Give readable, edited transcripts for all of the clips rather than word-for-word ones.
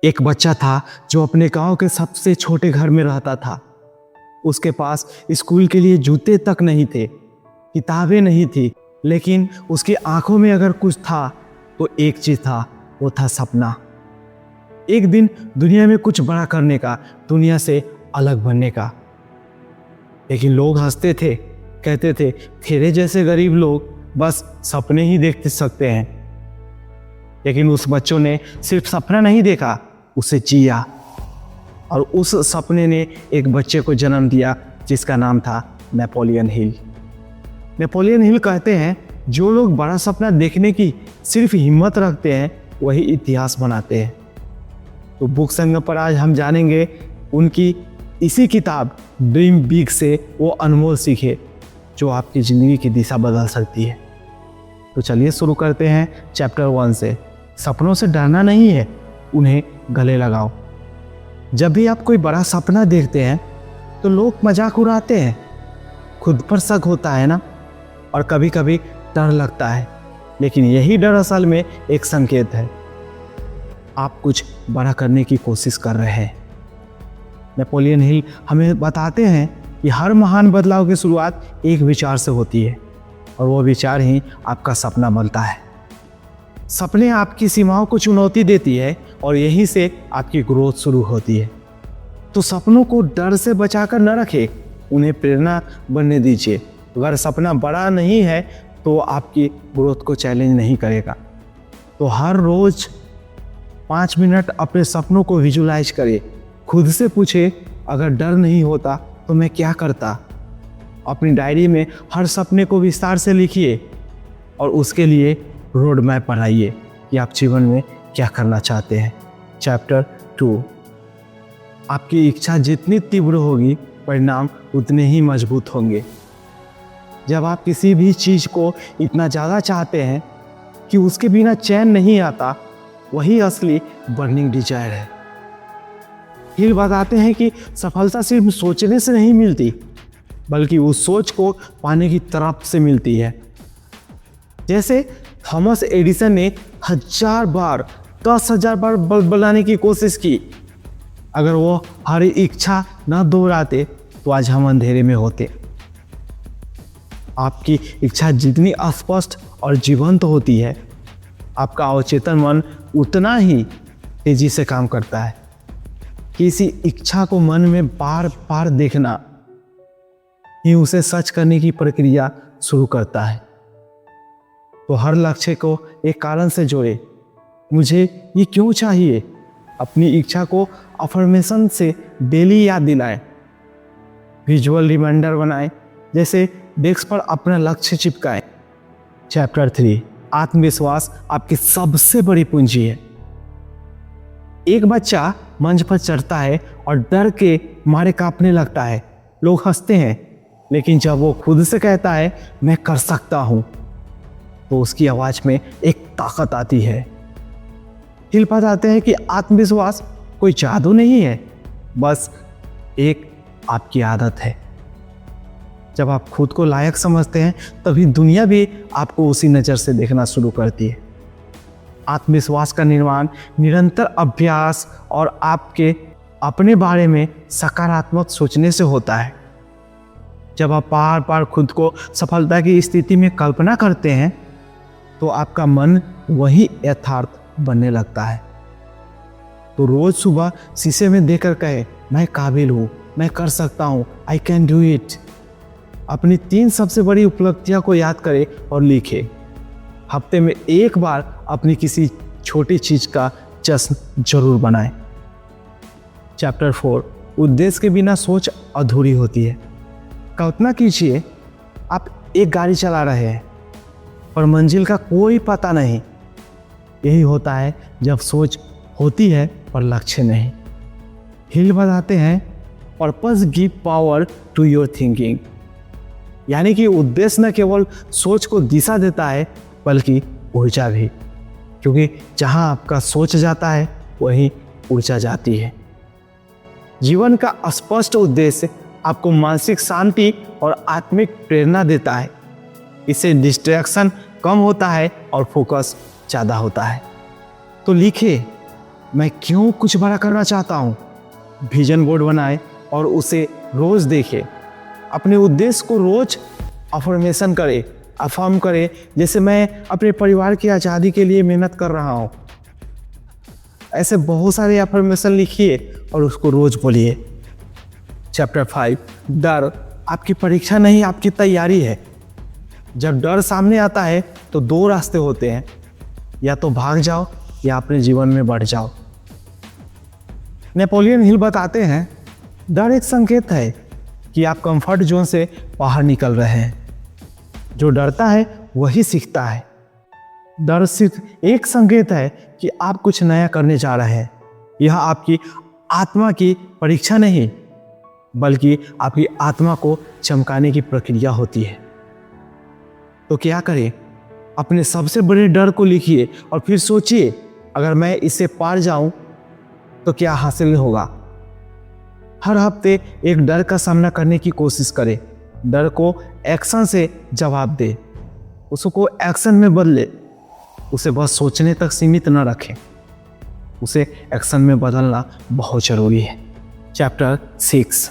एक बच्चा था जो अपने गांव के सबसे छोटे घर में रहता था। उसके पास स्कूल के लिए जूते तक नहीं थे, किताबें नहीं थी, लेकिन उसकी आंखों में अगर कुछ था तो एक चीज था, वो था सपना। एक दिन दुनिया में कुछ बड़ा करने का, दुनिया से अलग बनने का। लेकिन लोग हंसते थे, कहते थे तेरे जैसे गरीब लोग बस सपने ही देख सकते हैं। लेकिन उस बच्चों ने सिर्फ सपना नहीं देखा, उसे जिया। और उस सपने ने एक बच्चे को जन्म दिया जिसका नाम था नेपोलियन हिल। नेपोलियन हिल कहते हैं जो लोग बड़ा सपना देखने की सिर्फ हिम्मत रखते हैं वही इतिहास बनाते हैं। तो बुक संगम पर आज हम जानेंगे उनकी इसी किताब ड्रीम बिग से वो अनमोल सीखे जो आपकी ज़िंदगी की दिशा बदल सकती है। तो चलिए शुरू करते हैं चैप्टर 1 से। सपनों से डरना नहीं है, उन्हें गले लगाओ। जब भी आप कोई बड़ा सपना देखते हैं तो लोग मजाक उड़ाते हैं, खुद पर शक होता है ना, और कभी कभी डर लगता है। लेकिन यही डर असल में एक संकेत है, आप कुछ बड़ा करने की कोशिश कर रहे हैं। नेपोलियन हिल हमें बताते हैं कि हर महान बदलाव की शुरुआत एक विचार से होती है, और वो विचार ही आपका सपना बनता है। सपने आपकी सीमाओं को चुनौती देती है और यहीं से आपकी ग्रोथ शुरू होती है। तो सपनों को डर से बचाकर न रखें, उन्हें प्रेरणा बनने दीजिए। अगर सपना बड़ा नहीं है तो आपकी ग्रोथ को चैलेंज नहीं करेगा। तो हर रोज 5 मिनट अपने सपनों को विजुलाइज करिए। खुद से पूछे अगर डर नहीं होता तो मैं क्या करता। अपनी डायरी में हर सपने को विस्तार से लिखिए और उसके लिए रोड मैप बनाइए कि आप जीवन में क्या करना चाहते हैं। चैप्टर 2। आपकी इच्छा जितनी तीव्र होगी परिणाम उतने ही मजबूत होंगे। जब आप किसी भी चीज़ को इतना ज़्यादा चाहते हैं कि उसके बिना चैन नहीं आता, वही असली बर्निंग डिजायर है। हिल बताते हैं कि सफलता सिर्फ सोचने से नहीं मिलती, बल्कि उस सोच को पाने की तरफ से मिलती है। जैसे थॉमस एडिसन ने 1000 बार 10,000 बार बल्ब बनाने की कोशिश की। अगर वो हर इच्छा न दोहराते तो आज हम अंधेरे में होते। आपकी इच्छा जितनी अस्पष्ट और जीवंत होती है, आपका अवचेतन मन उतना ही तेजी से काम करता है। किसी इच्छा को मन में बार बार देखना ही उसे सच करने की प्रक्रिया शुरू करता है। तो हर लक्ष्य को एक कारण से जोड़े। मुझे ये क्यों चाहिए? अपनी इच्छा को अफर्मेशन से डेली याद दिलाएं। विजुअल रिमाइंडर बनाएं, जैसे डेस्क पर अपना लक्ष्य चिपकाएं। चैप्टर 3। आत्मविश्वास आपकी सबसे बड़ी पूंजी है। एक बच्चा मंच पर चढ़ता है और डर के मारे कांपने लगता है। लोग हंसते हैं, लेकिन जब वो खुद से कहता है मैं कर सकता हूं, तो उसकी आवाज में एक ताकत आती है। हिल बताते हैं कि आत्मविश्वास कोई जादू नहीं है, बस एक आपकी आदत है। जब आप खुद को लायक समझते हैं तभी दुनिया भी आपको उसी नज़र से देखना शुरू करती है। आत्मविश्वास का निर्माण निरंतर अभ्यास और आपके अपने बारे में सकारात्मक सोचने से होता है। जब आप बार बार खुद को सफलता की स्थिति में कल्पना करते हैं तो आपका मन वही यथार्थ बनने लगता है। तो रोज सुबह शीशे में देखकर कहे मैं काबिल हूँ, मैं कर सकता हूँ, आई कैन डू इट। अपनी 3 सबसे बड़ी उपलब्धियां को याद करें और लिखें। हफ्ते में एक बार अपनी किसी छोटी चीज का जश्न जरूर बनाएं। चैप्टर 4। उद्देश्य के बिना सोच अधूरी होती है। कल्पना कीजिए आप एक गाड़ी चला रहे हैं और मंजिल का कोई पता नहीं। यही होता है जब सोच होती है पर लक्ष्य नहीं। हिल बताते हैं purpose give power to your thinking, यानी कि उद्देश्य न केवल सोच को दिशा देता है बल्कि ऊर्जा भी, क्योंकि जहां आपका सोच जाता है वहीं ऊर्जा जाती है। जीवन का स्पष्ट उद्देश्य आपको मानसिक शांति और आत्मिक प्रेरणा देता है। इससे डिस्ट्रैक्शन कम होता है और फोकस ज़्यादा होता है। तो लिखिए मैं क्यों कुछ बड़ा करना चाहता हूँ। विजन बोर्ड बनाए और उसे रोज देखे। अपने उद्देश्य को रोज अफर्मेशन करे, अफर्म करे, जैसे मैं अपने परिवार की आज़ादी के लिए मेहनत कर रहा हूँ। ऐसे बहुत सारे अफर्मेशन लिखिए और उसको रोज बोलिए। चैप्टर 5, डर आपकी परीक्षा नहीं, आपकी तैयारी है। जब डर सामने आता है तो दो रास्ते होते हैं, या तो भाग जाओ या अपने जीवन में बढ़ जाओ। नेपोलियन हिल बताते हैं, डर एक संकेत है कि आप कंफर्ट जोन से बाहर निकल रहे हैं। जो डरता है वही सीखता है। डर सिर्फ एक संकेत है कि आप कुछ नया करने जा रहे हैं। यह आपकी आत्मा की परीक्षा नहीं, बल्कि आपकी आत्मा को चमकाने की प्रक्रिया होती है। तो क्या करें? अपने सबसे बड़े डर को लिखिए और फिर सोचिए, अगर मैं इसे पार जाऊं तो क्या हासिल होगा। हर हफ्ते एक डर का सामना करने की कोशिश करें। डर को एक्शन से जवाब दे, उसको एक्शन में बदले। उसे बस सोचने तक सीमित न रखें, उसे एक्शन में बदलना बहुत जरूरी है। चैप्टर 6,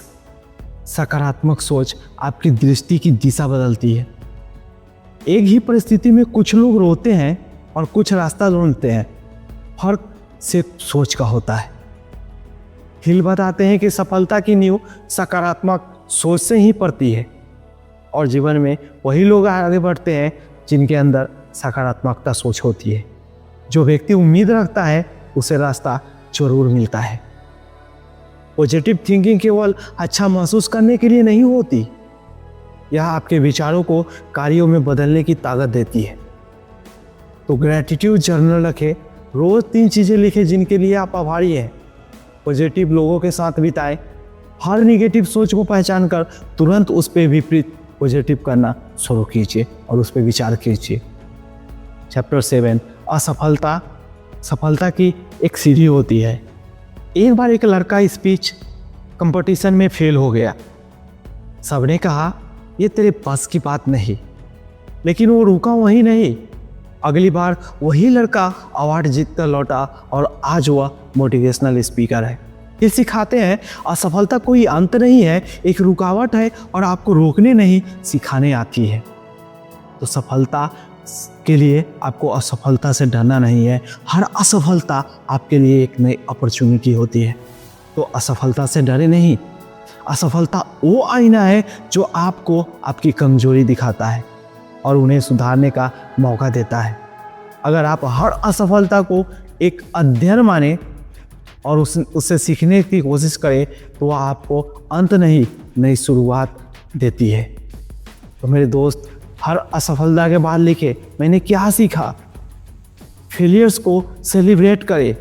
सकारात्मक सोच आपकी दृष्टि की दिशा बदलती है। एक ही परिस्थिति में कुछ लोग रोते हैं और कुछ रास्ता ढूंढते हैं। फर्क सिर्फ सोच का होता है। हिल बताते हैं कि सफलता की नींव सकारात्मक सोच से ही पड़ती है, और जीवन में वही लोग आगे बढ़ते हैं जिनके अंदर सकारात्मकता सोच होती है। जो व्यक्ति उम्मीद रखता है उसे रास्ता जरूर मिलता है। पॉजिटिव थिंकिंग केवल अच्छा महसूस करने के लिए नहीं होती, यह आपके विचारों को कार्यों में बदलने की ताकत देती है। तो ग्रैटिट्यूड जर्नल रखें। रोज 3 चीज़ें लिखें जिनके लिए आप आभारी हैं। पॉजिटिव लोगों के साथ बिताएं। हर निगेटिव सोच को पहचान कर तुरंत उस पर विपरीत पॉजिटिव करना शुरू कीजिए और उस पर विचार कीजिए। चैप्टर 7, असफलता सफलता की एक सीढ़ी होती है। एक बार एक लड़का स्पीच कंपटीशन में फेल हो गया। सबने कहा, ये तेरे बस की बात नहीं, लेकिन वो रुका वहीं नहीं। अगली बार वही लड़का अवार्ड जीतकर लौटा और आज वह मोटिवेशनल स्पीकर है। ये सिखाते हैं असफलता कोई अंत नहीं है, एक रुकावट है और आपको रोकने नहीं सिखाने आती है। तो सफलता के लिए आपको असफलता से डरना नहीं है। हर असफलता आपके लिए एक नई अपॉर्चुनिटी होती है। तो असफलता से डरे नहीं। असफलता वो आईना है जो आपको आपकी कमजोरी दिखाता है और उन्हें सुधारने का मौका देता है। अगर आप हर असफलता को एक अध्ययन माने और उससे सीखने की कोशिश करें तो वह आपको अंत नहीं, नई शुरुआत देती है। तो मेरे दोस्त, हर असफलता के बाद लिखे, मैंने क्या सीखा। फेलियर्स को सेलिब्रेट करें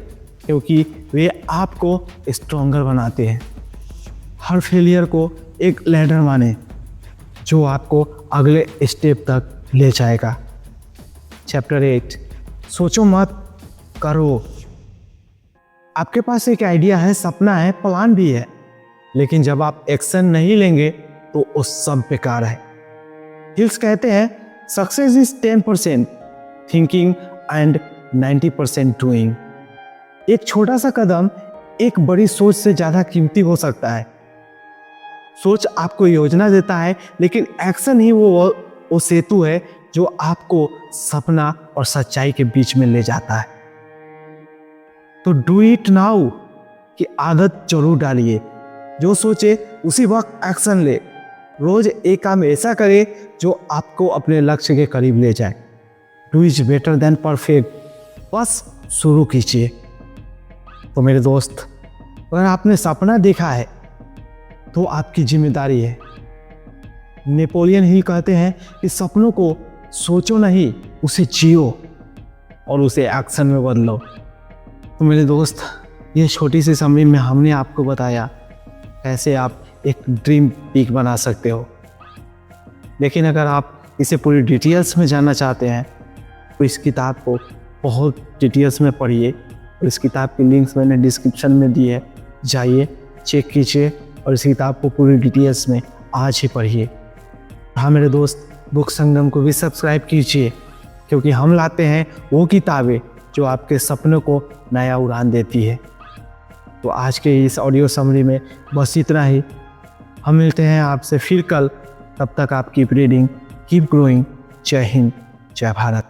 क्योंकि वे आपको स्ट्रॉन्गर बनाते हैं। हर फेलियर को एक लैडर माने जो आपको अगले स्टेप तक ले जाएगा। चैप्टर 8, सोचो मत, करो। आपके पास एक आइडिया है, सपना है, प्लान भी है, लेकिन जब आप एक्शन नहीं लेंगे तो वो सब बेकार है। हिल्स कहते हैं, success is 10% thinking and 90% doing. एक छोटा सा कदम एक बड़ी सोच से ज़्यादा कीमती हो सकता है। सोच आपको योजना देता है, लेकिन एक्शन ही वो सेतु है जो आपको सपना और सच्चाई के बीच में ले जाता है। तो डू इट नाउ की आदत जरूर डालिए। जो सोचे उसी वक्त एक्शन ले। रोज एक काम ऐसा करे जो आपको अपने लक्ष्य के करीब ले जाए। Do is better than perfect. बस शुरू कीजिए। तो मेरे दोस्त, अगर आपने सपना देखा है तो आपकी जिम्मेदारी है। नेपोलियन हिल कहते हैं कि सपनों को सोचो नहीं, उसे जियो और उसे एक्शन में बदलो। तो मेरे दोस्त, ये छोटी सी समरी में हमने आपको बताया कैसे आप एक ड्रीम पीक बना सकते हो। लेकिन अगर आप इसे पूरी डिटेल्स में जानना चाहते हैं तो इस किताब को बहुत डिटेल्स में पढ़िए और इस किताब की लिंक्स मैंने डिस्क्रिप्शन में दी है। जाइए, चेक कीजिए और इस किताब को पूरी डिटेल्स में आज ही पढ़िए। हाँ मेरे दोस्त, बुक संगम को भी सब्सक्राइब कीजिए क्योंकि हम लाते हैं वो किताबें जो आपके सपनों को नया उड़ान देती है। तो आज के इस ऑडियो समरी में बस इतना ही। हम मिलते हैं आपसे फिर कल। तब तक आप कीप रीडिंग, कीप ग्रोइंग। जय हिंद, जय भारत।